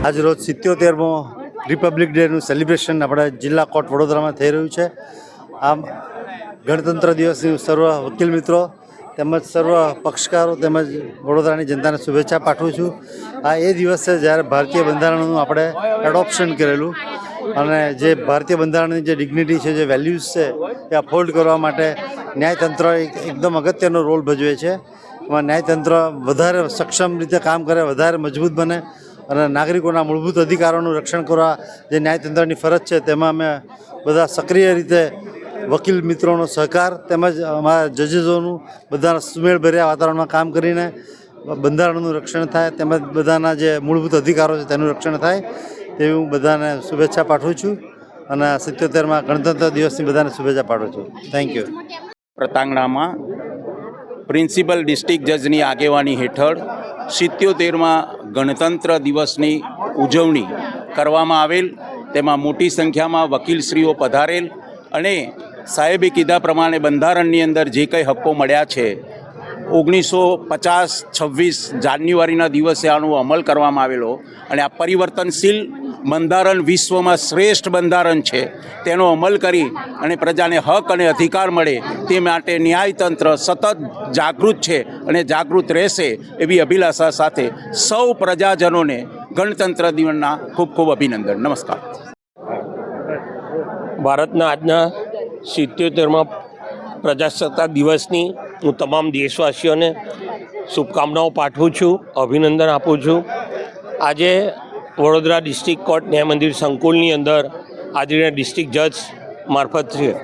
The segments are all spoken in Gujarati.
આજ રોજ 77મો રિપબ્લિક ડેનું સેલિબ્રેશન આપણે જિલ્લા કોર્ટ વડોદરામાં થઈ રહ્યું છે. આમ ગણતંત્ર દિવસની સર્વ વકીલ મિત્રો તેમજ સર્વ પક્ષકારો તેમજ વડોદરાની જનતાને શુભેચ્છા પાઠવું છું. આ એ દિવસ છે જ્યારે ભારતીય બંધારણનું આપણે એડોપ્શન કરેલું અને જે ભારતીય બંધારણની જે ડિગ્નિટી છે, જે વેલ્યુઝ છે એ અપહોલ્ડ કરવા માટે ન્યાયતંત્ર એકદમ અગત્યનો રોલ ભજવે છે. એમાં ન્યાયતંત્ર વધારે સક્ષમ રીતે કામ કરે, વધારે મજબૂત બને અને નાગરિકોના મૂળભૂત અધિકારોનું રક્ષણ કરવા જે ન્યાયતંત્રની ફરજ છે તેમાં અમે બધા સક્રિય રીતે વકીલ મિત્રોનો સહકાર તેમજ અમારા જજીસોનું બધા સુમેળભર્યા વાતાવરણમાં કામ કરીને બંધારણનું રક્ષણ થાય તેમજ બધાના જે મૂળભૂત અધિકારો છે તેનું રક્ષણ થાય તેવી હું બધાને શુભેચ્છા પાઠવું છું અને 77માં ગણતંત્ર દિવસની બધાને શુભેચ્છા પાઠવું છું. Thank you. પ્રતાંગણામાં પ્રિન્સિપલ ડિસ્ટ્રિક્ટ જજની આગેવાની હેઠળ 77માં ગણતંત્ર દિવસની ઉજવણી કરવામાં આવેલ. તેમાં મોટી સંખ્યામાં વકીલશ્રીઓ પધારેલ અને સાહેબે કીધા પ્રમાણે બંધારણની અંદર જે કંઈ હક્કો મળ્યા છે 1950-26 જાન્યુઆરીના દિવસે આનો અમલ કરવામાં આવેલો અને આ પરિવર્તનશીલ બંધારણ વિશ્વમાં શ્રેષ્ઠ બંધારણ છે તેનો અમલ કરી અને પ્રજાને હક અને અધિકાર મળે તે માટે ન્યાયતંત્ર સતત જાગૃત છે અને જાગૃત રહેશે એવી અભિલાષા સાથે સૌ પ્રજાજનોને ગણતંત્ર દિવસના ખૂબ ખૂબ અભિનંદન. નમસ્કાર. ભારતના આજના 77માં પ્રજાસત્તાક દિવસની હું તમામ દેશવાસીઓને શુભકામનાઓ પાઠવું છું, અભિનંદન આપું છું. આજે વડોદરા ડિસ્ટ્રિક્ટ કોર્ટ ન્યાય મંદિર સંકુલની અંદર આદરણીય ડિસ્ટ્રિક્ટ જજ મારફતથી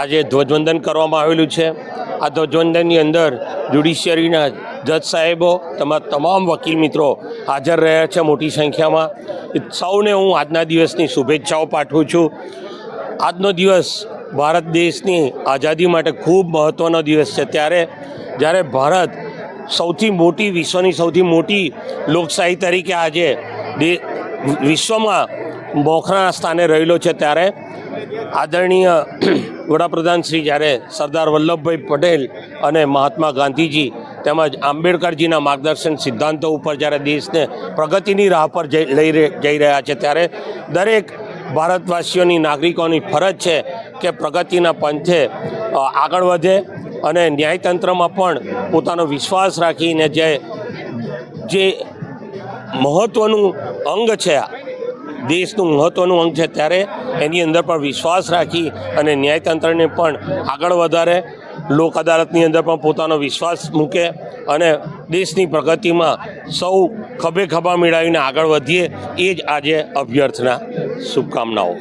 આજે ધ્વજવંદન કરવામાં આવેલું છે. આ ધ્વજવંદનની અંદર જ્યુડિશિયરીના જજ સાહેબો તમામ વકીલ મિત્રો હાજર રહ્યા છે મોટી સંખ્યામાં. સૌને હું આજના દિવસની શુભેચ્છાઓ પાઠવું છું. આજનો દિવસ ભારત દેશની આઝાદી માટે ખૂબ મહત્ત્વનો દિવસ છે. જ્યારે ભારત સૌથી મોટી વિશ્વની સૌથી મોટી લોકશાહી તરીકે આજે વિશ્વમાં મોખરાના સ્થાને રહેલો છે, ત્યારે આદરણીય વડાપ્રધાન શ્રી જ્યારે સરદાર વલ્લભભાઈ પટેલ અને મહાત્મા ગાંધીજી તેમજ આંબેડકરજીના માર્ગદર્શન સિદ્ધાંતો ઉપર જ્યારે દેશને પ્રગતિની રાહ પર જઈ રહ્યા છે, ત્યારે દરેક ભારતવાસીઓની નાગરિકોની ફરજ છે કે પ્રગતિના પંથે આગળ વધે અને ન્યાયતંત્રમાં પણ પોતાનો વિશ્વાસ રાખીને જે મહત્ત્વનું અંગ છે, દેશનું મહત્ત્વનું અંગ છે, ત્યારે એની અંદર પણ વિશ્વાસ રાખી અને ન્યાયતંત્રને પણ આગળ વધારે, લોક અદાલતની અંદર પણ પોતાનો વિશ્વાસ મૂકે અને દેશની પ્રગતિમાં સૌ ખભે ખભા મિલાવીને આગળ વધીએ એ જ આજે અભ્યર્થના. શુભકામનાઓ.